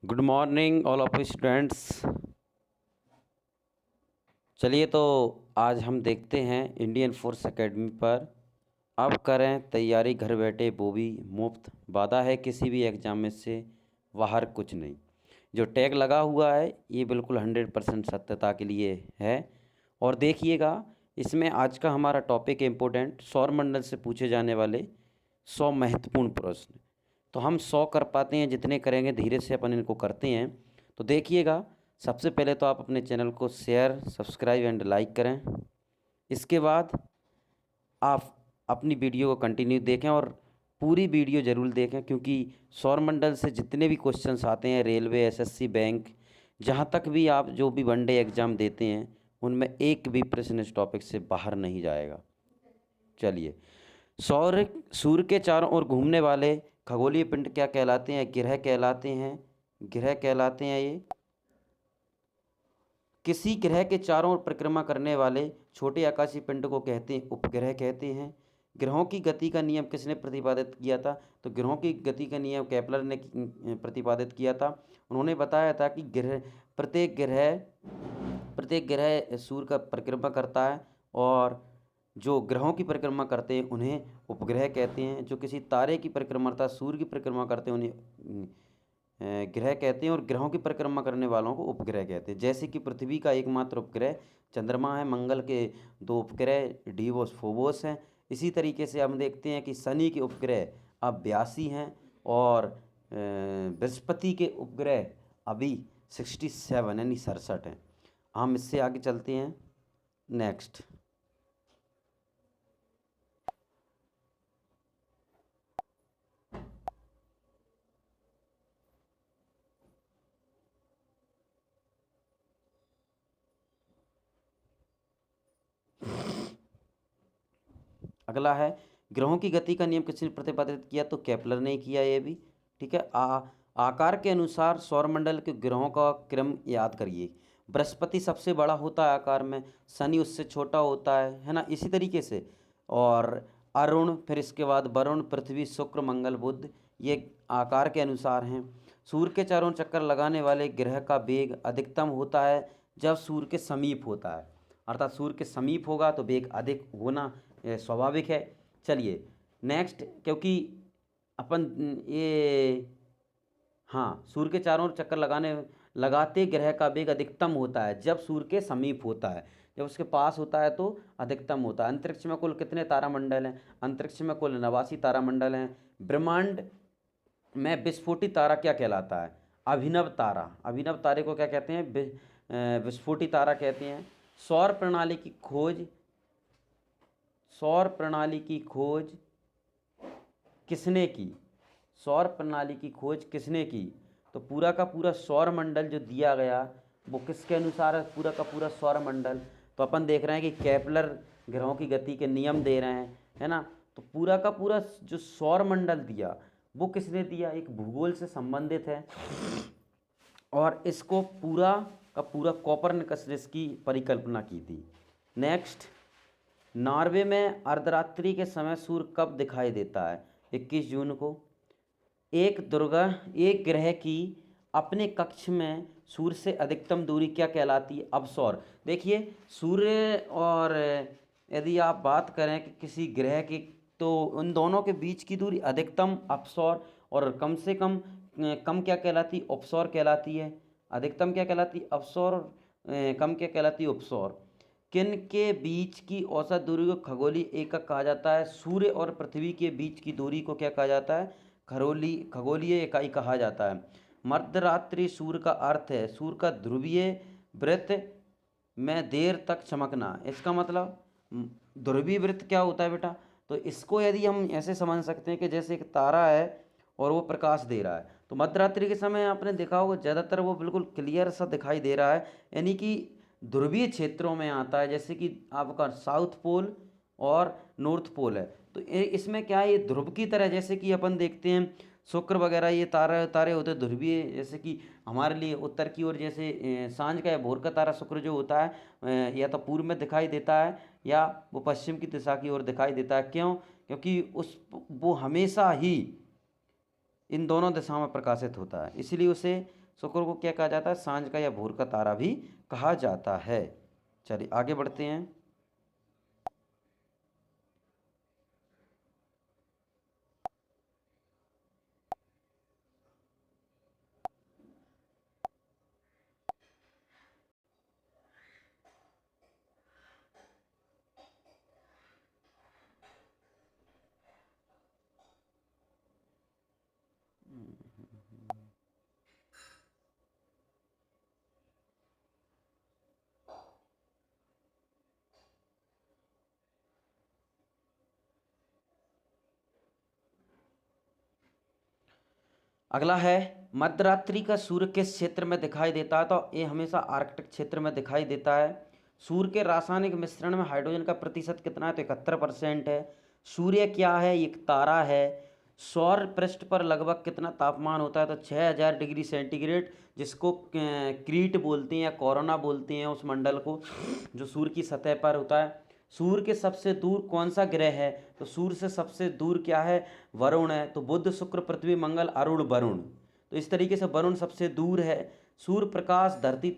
Good morning all of students. चलिए तो आज हम देखते हैं इंडियन फोर्स एकेडमी पर। अब करें तैयारी घर बैठे, वो भी मुफ्त। वादा है किसी भी एग्ज़ाम में से बाहर कुछ नहीं। जो टैग लगा हुआ है ये बिल्कुल 100% सत्यता के लिए है। और देखिएगा, इसमें आज का हमारा टॉपिक इम्पोर्टेंट, सौरमंडल से पूछे जाने वाले 100 महत्वपूर्ण प्रश्न। तो हम 100 कर पाते हैं, जितने करेंगे धीरे से अपन इनको करते हैं। तो देखिएगा, सबसे पहले तो आप अपने चैनल को शेयर, सब्सक्राइब एंड लाइक करें। इसके बाद आप अपनी वीडियो को कंटिन्यू देखें और पूरी वीडियो ज़रूर देखें, क्योंकि सौरमंडल से जितने भी क्वेश्चंस आते हैं, रेलवे, एसएससी, बैंक, जहाँ तक भी आप जो भी वनडे एग्ज़ाम देते हैं, उनमें एक भी प्रश्न इस टॉपिक से बाहर नहीं जाएगा। चलिए, सूर्य के चारों ओर घूमने वाले खगोलीय पिंड क्या कहलाते हैं? ग्रह कहलाते हैं। ग्रह कहलाते हैं ये। किसी ग्रह के चारों ओर परिक्रमा करने वाले छोटे आकाशीय पिंड को कहते हैं, उपग्रह कहते हैं। ग्रहों की गति का नियम किसने प्रतिपादित किया था? तो ग्रहों की गति का नियम केपलर ने प्रतिपादित किया था। उन्होंने बताया था कि प्रत्येक ग्रह सूर्य का परिक्रमा करता है, और जो ग्रहों की परिक्रमा करते हैं उन्हें उपग्रह कहते हैं। जो किसी तारे की परिक्रमा अर्थात सूर्य की परिक्रमा करते हैं उन्हें ग्रह कहते हैं, और ग्रहों की परिक्रमा करने वालों को उपग्रह कहते हैं। जैसे कि पृथ्वी का एकमात्र उपग्रह चंद्रमा है, मंगल के दो उपग्रह डिवोस, फोबोस हैं। इसी तरीके से हम देखते हैं कि शनि के उपग्रह अब 82 हैं, और बृहस्पति के उपग्रह अभी 67 यानी 67 हैं। हम इससे आगे चलते हैं। नेक्स्ट, अगला है, ग्रहों की गति का नियम किसने प्रतिपादित किया? तो केपलर ने किया ये भी। ठीक है। आकार के अनुसार सौरमंडल के ग्रहों का क्रम याद करिए। बृहस्पति सबसे बड़ा होता है आकार में, शनि उससे छोटा होता है ना, इसी तरीके से। और अरुण, फिर इसके बाद वरुण, पृथ्वी, शुक्र, मंगल, बुध, ये आकार के अनुसार हैं। सूर्य के चारों चक्कर लगाने वाले ग्रह का वेग अधिकतम होता है जब सूर्य के समीप होता है, अर्थात सूर्य के समीप होगा तो वेग अधिक होना स्वाभाविक है। चलिए नेक्स्ट, क्योंकि अपन ये, हाँ, सूर्य के चारों ओर चक्कर लगाते ग्रह का वेग अधिकतम होता है जब सूर्य के समीप होता है। जब उसके पास होता है तो अधिकतम होता है। अंतरिक्ष में कुल कितने तारामंडल हैं? अंतरिक्ष में कुल 89 तारामंडल हैं। ब्रह्मांड में विस्फोटित तारा क्या कहलाता है? अभिनव तारा। अभिनव तारे को क्या कहते हैं? विस्फोटित तारा कहते हैं। सौर प्रणाली की खोज, सौर प्रणाली की खोज किसने की? सौर प्रणाली की खोज किसने की? तो पूरा का पूरा सौर मंडल जो दिया गया वो किसके अनुसार है? पूरा का पूरा सौर मंडल। तो अपन देख रहे हैं कि केपलर ग्रहों की गति के नियम दे रहे हैं, है ना। तो पूरा का पूरा जो सौर मंडल दिया वो किसने दिया? एक भूगोल से संबंधित है, और इसको पूरा का पूरा कोपरनिकस ने इसकी परिकल्पना की थी। नेक्स्ट, नॉर्वे में अर्धरात्रि के समय सूर्य कब दिखाई देता है? 21 जून को। एक ग्रह की अपने कक्ष में सूर्य से अधिकतम दूरी क्या कहलाती है? अवसौर। देखिए, सूर्य और यदि आप बात करें कि किसी ग्रह की, तो उन दोनों के बीच की दूरी अधिकतम अवसौर, और कम से कम कम क्या कहलाती? उपसौर कहलाती है। अधिकतम क्या कहलाती? अवसौर, कम क्या कहलाती? उपसौर। किन के बीच की औसत दूरी को खगोलीय एकक कहा जाता है? सूर्य और पृथ्वी के बीच की दूरी को क्या कहा जाता है? खगोलीय इकाई कहा जाता है। मध्यरात्रि सूर्य का अर्थ है सूर्य का ध्रुवीय वृत्त में देर तक चमकना। इसका मतलब ध्रुवीय वृत्त क्या होता है बेटा? तो इसको यदि हम ऐसे समझ सकते हैं कि जैसे एक तारा है और वो प्रकाश दे रहा है, तो मध्यरात्रि के समय आपने देखा होगा ज़्यादातर वो बिल्कुल क्लियर सा दिखाई दे रहा है, यानी कि ध्रुवीय क्षेत्रों में आता है। जैसे कि आपका साउथ पोल और नॉर्थ पोल है, तो इसमें क्या है, ये ध्रुव की तरह, जैसे कि अपन देखते हैं शुक्र वगैरह, ये तारे तारे होते हैं ध्रुवीय। जैसे कि हमारे लिए उत्तर की ओर, जैसे सांझ का या भोर का तारा शुक्र जो होता है, या तो पूर्व में दिखाई देता है या वो पश्चिम की दिशा की ओर दिखाई देता है। क्यों? क्योंकि वो हमेशा ही इन दोनों दिशाओं में प्रकाशित होता है, इसलिए उसे शुक्र को क्या कहा जाता है? सांझ का या भोर का तारा भी कहा जाता है। चलिए आगे बढ़ते हैं। अगला है, मध्यरात्रि का सूर्य किस क्षेत्र में दिखाई देता है? तो ये हमेशा आर्कटिक क्षेत्र में दिखाई देता है। सूर्य के रासायनिक मिश्रण में हाइड्रोजन का प्रतिशत कितना है? तो 71% है। सूर्य क्या है? एक तारा है। सौर पृष्ठ पर लगभग कितना तापमान होता है? तो 6000 डिग्री सेंटीग्रेड, जिसको क्रीट बोलते हैं या कोरोना बोलते हैं उस मंडल को, जो सूर्य की सतह पर होता है। सूर्य के सबसे दूर कौन सा ग्रह है? तो सूर्य से सबसे दूर क्या है? वरुण है। तो बुध, शुक्र, पृथ्वी, मंगल, अरुण, वरुण। तो इस तरीके से वरुण सबसे दूर है। सूर्य प्रकाश धरती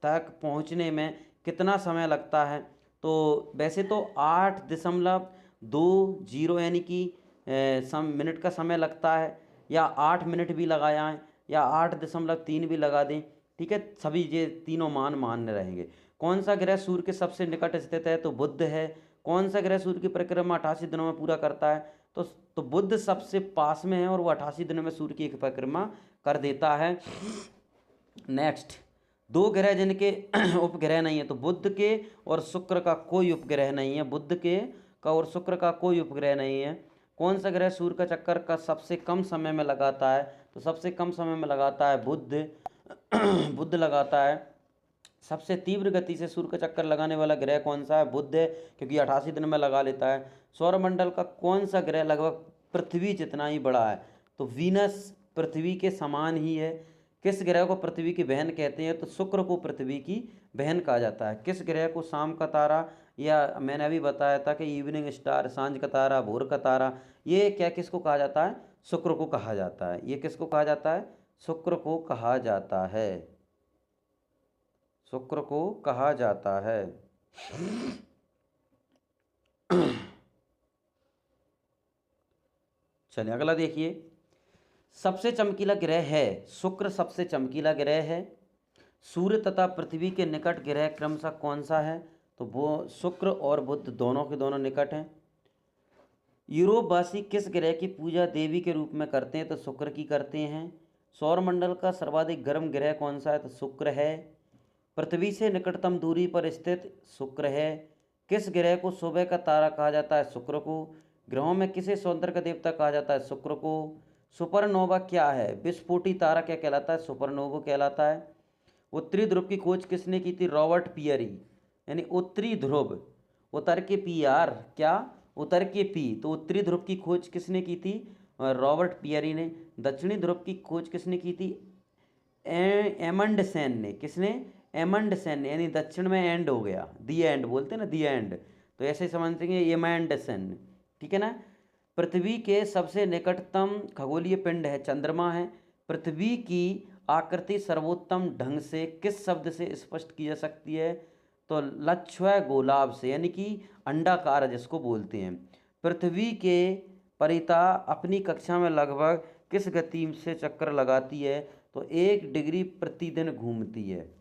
तक पहुंचने में कितना समय लगता है? तो वैसे तो 8.20 यानी कि मिनट का समय लगता है, या 8 मिनट भी लगाया है, या 8.3 भी लगा दें, ठीक है, सभी ये तीनों मान मान्य रहेंगे। कौन सा ग्रह सूर्य के सबसे निकट स्थित है? तो बुध है। कौन सा ग्रह सूर्य की परिक्रमा 88 दिनों में पूरा करता है? तो बुध सबसे पास में है और वो 88 दिनों में सूर्य की एक परिक्रमा कर देता है। नेक्स्ट, दो ग्रह जिनके उपग्रह नहीं है, तो बुध के और शुक्र का कोई उपग्रह नहीं है। बुध के का और शुक्र का कोई उपग्रह नहीं है। कौन सा ग्रह सूर्य का चक्कर का सबसे कम समय में लगाता है? तो सबसे कम समय में लगाता है बुध। बुध लगाता है। सबसे तीव्र गति से सूर्य का चक्कर लगाने वाला ग्रह कौन सा है? बुध है, क्योंकि 88 दिन में लगा लेता है। सौरमंडल का कौन सा ग्रह लगभग पृथ्वी जितना ही बड़ा है? तो वीनस पृथ्वी के समान ही है। किस ग्रह को पृथ्वी की बहन कहते हैं? तो शुक्र को पृथ्वी की बहन कहा जाता है। किस ग्रह को शाम का तारा, या मैंने अभी बताया था कि इवनिंग स्टार, सांझ का तारा, भोर का तारा, ये क्या किसको कहा जाता है? शुक्र को कहा जाता है। ये किसको कहा जाता है? शुक्र को कहा जाता है। शुक्र को कहा जाता है। चलिए अगला देखिए। सबसे चमकीला ग्रह है, शुक्र सबसे चमकीला ग्रह है। सूर्य तथा पृथ्वी के निकट ग्रह क्रमशः कौन सा है? तो वो शुक्र और बुध दोनों के दोनों निकट हैं। यूरोपवासी किस ग्रह की पूजा देवी के रूप में करते हैं? तो शुक्र की करते हैं। सौरमंडल का सर्वाधिक गर्म ग्रह कौन सा है? तो शुक्र है। पृथ्वी से निकटतम दूरी पर स्थित शुक्र है। किस ग्रह को सुबह का तारा कहा जाता है? शुक्र को। ग्रहों में किसे सौंदर्य का देवता कहा जाता है? शुक्र को। सुपरनोवा क्या है? विस्फोटी तारा क्या कहलाता है? सुपरनोवा कहलाता है। उत्तरी ध्रुव की खोज किसने की थी? Robert Peary. यानी उत्तरी ध्रुव, उत्तर के पी यार, क्या उत्तर के पी, तो उत्तरी ध्रुव की खोज किसने की थी? रॉबर्ट पियरी ने। दक्षिणी ध्रुव की खोज किसने की थी? एमंडसेन ने। किसने? एमंडसेन ने। यानी दक्षिण में एंड हो गया, दी एंड बोलते हैं ना, दी एंड, तो ऐसे समझेंगे एमंडसेन, ठीक है ना। पृथ्वी के सबसे निकटतम खगोलीय पिंड है चंद्रमा है। पृथ्वी की आकृति सर्वोत्तम ढंग से किस शब्द से स्पष्ट की जा सकती है? तो लक्ष्य गोलाभ से, यानी कि अंडाकार जिसको बोलते हैं। पृथ्वी के परिता अपनी कक्षा में लगभग किस गति से चक्कर लगाती है? तो 1 डिग्री प्रतिदिन घूमती है।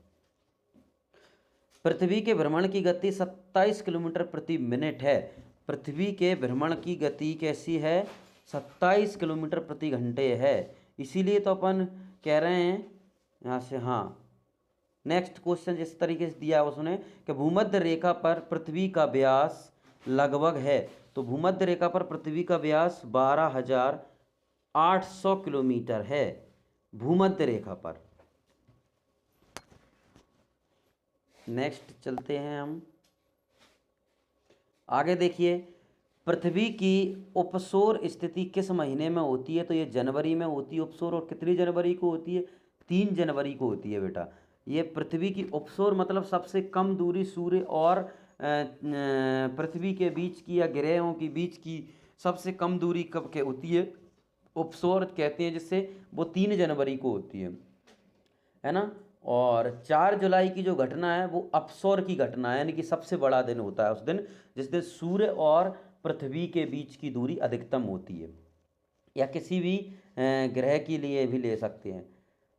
पृथ्वी के भ्रमण की गति 27 किलोमीटर प्रति मिनट है। पृथ्वी के भ्रमण की गति कैसी है? 27 किलोमीटर प्रति घंटे है। इसीलिए तो अपन कह रहे हैं यहाँ से। हाँ, नेक्स्ट क्वेश्चन जिस तरीके से दिया है उसने कि भूमध्य रेखा पर पृथ्वी का व्यास लगभग है। तो भूमध्य रेखा पर पृथ्वी का व्यास 12,800 किलोमीटर है भूमध्य रेखा पर। नेक्स्ट चलते हैं हम आगे। देखिए, पृथ्वी की उपसौर स्थिति किस महीने में होती है? तो ये जनवरी में होती है उपसौर। और कितनी जनवरी को होती है? 3 जनवरी को होती है बेटा। ये पृथ्वी की उपसौर मतलब सबसे कम दूरी सूर्य और पृथ्वी के बीच की या ग्रहों के बीच की सबसे कम दूरी कब के होती है? उपसौर कहते हैं जिससे, वो 3 जनवरी को होती है। है ना। और 4 जुलाई की जो घटना है वो अपसौर की घटना है, यानी कि सबसे बड़ा दिन होता है उस दिन, जिस दिन सूर्य और पृथ्वी के बीच की दूरी अधिकतम होती है, या किसी भी ग्रह के लिए भी ले सकते हैं।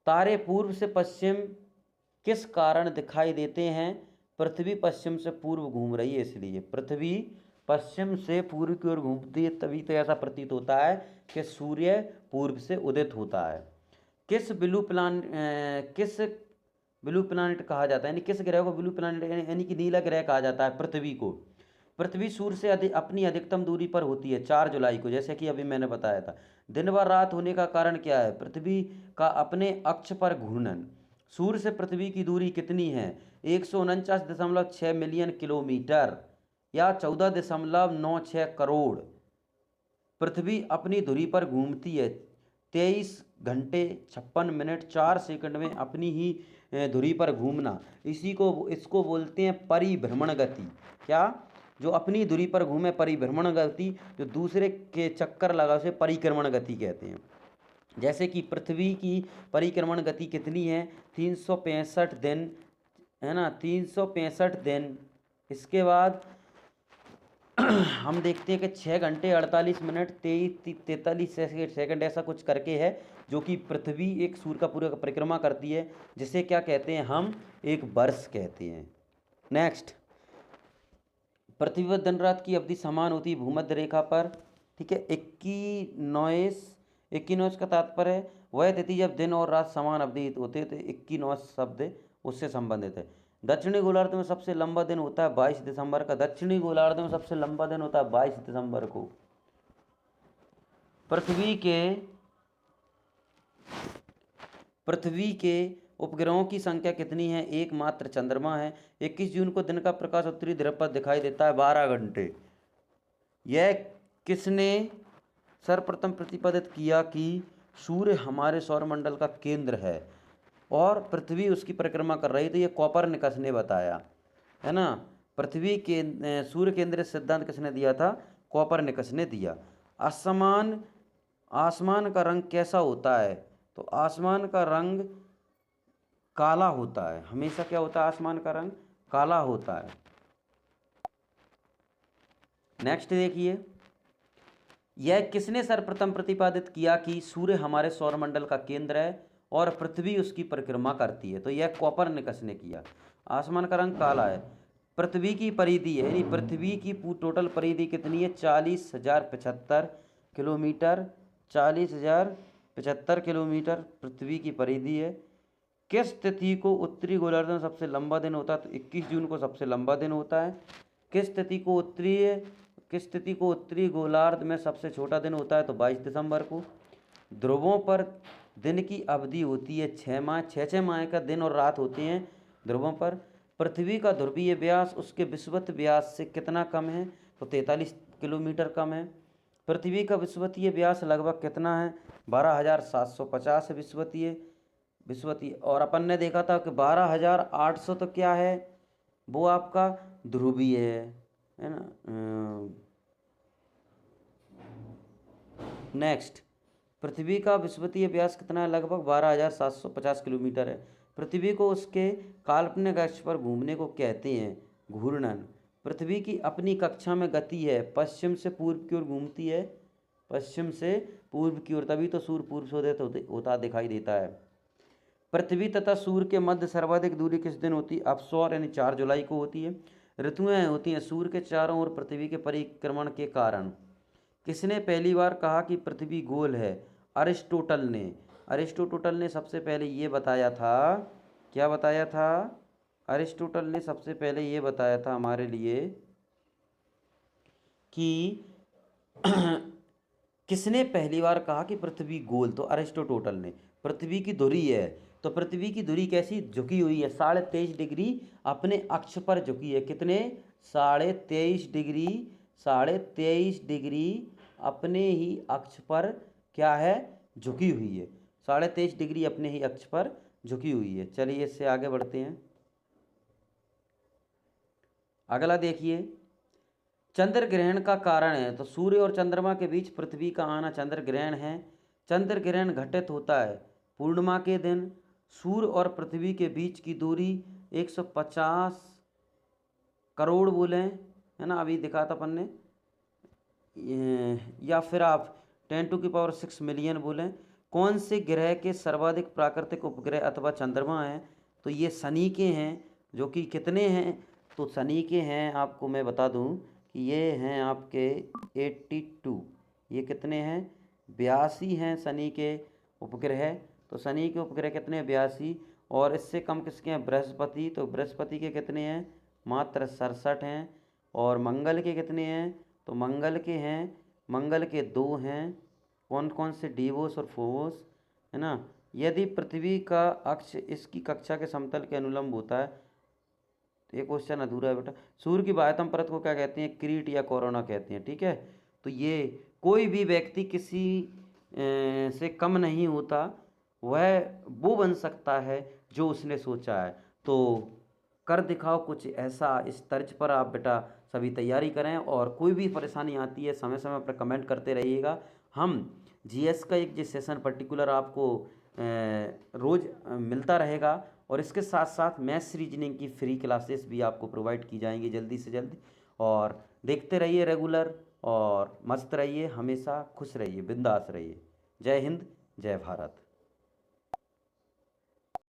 तारे पूर्व से पश्चिम किस कारण दिखाई देते हैं? पृथ्वी पश्चिम से पूर्व घूम रही है इसलिए। पृथ्वी पश्चिम से पूर्व की ओर घूमती है, तभी तो ऐसा प्रतीत होता है कि सूर्य पूर्व से उदित होता है। किस ब्लू प्लानिट कहा जाता है, यानी किस ग्रह को ब्लू प्लानिट यानी कि नीला ग्रह कहा जाता है? पृथ्वी को। पृथ्वी सूर्य से अपनी अधिकतम दूरी पर होती है 4 जुलाई को, जैसे कि अभी मैंने बताया था। दिन व रात होने का कारण क्या है? पृथ्वी का अपने अक्ष पर घूर्णन। सूर्य से पृथ्वी की दूरी कितनी है? 149.6 मिलियन किलोमीटर, या 14.96 करोड़। पृथ्वी अपनी धुरी पर घूमती है 23 घंटे 56 मिनट 4 सेकंड में अपनी ही धुरी पर घूमना, इसको बोलते हैं परिभ्रमण गति। क्या? जो अपनी धुरी पर घूमे परिभ्रमण गति, जो दूसरे के चक्कर लगा उसे परिक्रमण गति कहते हैं। जैसे कि पृथ्वी की परिक्रमण गति कितनी है? 365 दिन, है ना, 365 दिन। इसके बाद हम देखते हैं कि 6 घंटे 48 मिनट 43 सेकंड ऐसा कुछ करके है, जो कि पृथ्वी एक सूर्य का पूरा परिक्रमा करती है, जिसे क्या कहते हैं हम? एक वर्ष कहते हैं। नेक्स्ट, पृथ्वी पर दिन रात की अवधि समान होती है भूमध्य रेखा पर, ठीक है। इक्कीनोस का तात्पर्य है वह तिथि जब दिन और रात समान अवधि होते हैं, तो इक्कीनोस शब्द उससे संबंधित है। दक्षिणी गोलार्ध में सबसे लंबा दिन होता है 22 दिसंबर का। दक्षिणी गोलार्ध में सबसे लंबा दिन होता है 22 दिसंबर को। पृथ्वी के उपग्रहों की संख्या कितनी है? एकमात्र चंद्रमा है। 21 जून को दिन का प्रकाश उत्तरी ध्रुव पर दिखाई देता है 12 घंटे। यह किसने सर्वप्रथम प्रतिपादित किया कि सूर्य हमारे सौरमंडल का केंद्र है और पृथ्वी उसकी परिक्रमा कर रही? तो ये कोपरनिकस ने बताया, है ना। पृथ्वी के सूर्य केंद्रित सिद्धांत किसने दिया था? कोपरनिकस ने दिया। आसमान का रंग कैसा होता है? तो आसमान का रंग काला होता है। हमेशा क्या होता है? आसमान का रंग काला होता है। नेक्स्ट देखिए, यह किसने सर्वप्रथम प्रतिपादित किया कि सूर्य हमारे सौरमंडल का केंद्र है और पृथ्वी उसकी परिक्रमा करती है? तो यह कोपरनिकस ने किया। आसमान का रंग काला है। पृथ्वी की परिधि है, यानी पृथ्वी की टोटल परिधि कितनी है? 40,075 किलोमीटर। 40,075 किलोमीटर पृथ्वी की परिधि है। किस तिथि को उत्तरी गोलार्ध में सबसे लंबा दिन होता है? तो 21 जून को सबसे लंबा दिन होता है। किस तिथि को उत्तरी गोलार्ध में सबसे छोटा दिन होता है? तो 22 दिसंबर को। ध्रुवों पर दिन की अवधि होती है 6 माह। 6 माह का दिन और रात होते हैं ध्रुवों पर। पृथ्वी का ध्रुवीय व्यास उसके विषुवत व्यास से कितना कम है? तो 43 किलोमीटर कम है। पृथ्वी का विषुवतीय व्यास लगभग कितना है? 12,750 है विषुवतीय। और अपन ने देखा था कि 12,800 तो क्या है? वो आपका ध्रुवीय है ना। नेक्स्ट, पृथ्वी का विषुवतीय व्यास कितना है? लगभग 12,750 किलोमीटर है। पृथ्वी को उसके काल्पनिक अक्ष पर घूमने को कहते हैं घूर्णन। पृथ्वी की अपनी कक्षा में गति है पश्चिम से पूर्व की ओर घूमती है, पश्चिम से पूर्व की ओर, तभी तो सूर्य पूर्व से उदय होता दिखाई देता है। पृथ्वी तथा सूर्य के मध्य सर्वाधिक दूरी किस दिन होती है? अपसौर, यानी 4 जुलाई को होती है। ऋतुएं होती हैं सूर्य के चारों ओर पृथ्वी के परिक्रमण के कारण। किसने पहली बार कहा कि पृथ्वी गोल है? अरिस्टोटल ने सबसे पहले ये बताया था। क्या बताया था? अरिस्टोटल ने सबसे पहले ये बताया था हमारे लिए कि किसने पहली बार कहा कि पृथ्वी गोल? तो अरिस्टोटल ने। पृथ्वी की धुरी है, तो पृथ्वी की धुरी कैसी झुकी हुई है? 23.5 डिग्री अपने अक्ष पर झुकी है। कितने? 23.5 डिग्री। 23.5 डिग्री अपने ही अक्ष पर क्या है? झुकी हुई है। 23.5 डिग्री अपने ही अक्ष पर झुकी हुई है। चलिए इससे आगे बढ़ते हैं। अगला देखिए, चंद्र ग्रहण का कारण है। तो सूर्य और चंद्रमा के बीच पृथ्वी का आना चंद्र ग्रहण है। चंद्र ग्रहण घटित होता है पूर्णिमा के दिन। सूर्य और पृथ्वी के बीच की दूरी 150 करोड़ बोले, है ना, अभी दिखा था अपन ने। या फिर आप 10⁶ मिलियन बोलें। कौन से ग्रह के सर्वाधिक प्राकृतिक उपग्रह अथवा चंद्रमा हैं? तो ये शनि के हैं, जो कि कितने हैं? तो शनि के हैं, आपको मैं बता दूं कि ये हैं आपके 82। ये कितने हैं? 82 हैं शनि के उपग्रह। तो शनि के उपग्रह कितने हैं? 82। और इससे कम किसके हैं? बृहस्पति। तो बृहस्पति के कितने हैं? मात्र 67 हैं। और मंगल के कितने हैं? तो मंगल के हैं, मंगल के 2 हैं। कौन कौन से? डिवोस और फोबोस, है ना। यदि पृथ्वी का अक्ष इसकी कक्षा के समतल के अनुलंब होता है, तो ये क्वेश्चन अधूरा है बेटा। सूर्य की बाह्यतम परत को क्या कहते हैं? क्रीट या कोरोना कहते हैं, ठीक है। तो ये कोई भी व्यक्ति किसी से कम नहीं होता, वह वो बन सकता है जो उसने सोचा है। तो कर दिखाओ कुछ ऐसा, इस तर्ज पर आप बेटा सभी तैयारी करें। और कोई भी परेशानी आती है समय समय पर कमेंट करते रहिएगा। हम जीएस का एक जिस सेशन पर्टिकुलर आपको रोज़ मिलता रहेगा, और इसके साथ साथ मैथ्स रीजनिंग की फ्री क्लासेस भी आपको प्रोवाइड की जाएंगी जल्दी से जल्दी। और देखते रहिए रेगुलर, और मस्त रहिए, हमेशा खुश रहिए, बिंदास रहिए। जय हिंद, जय भारत।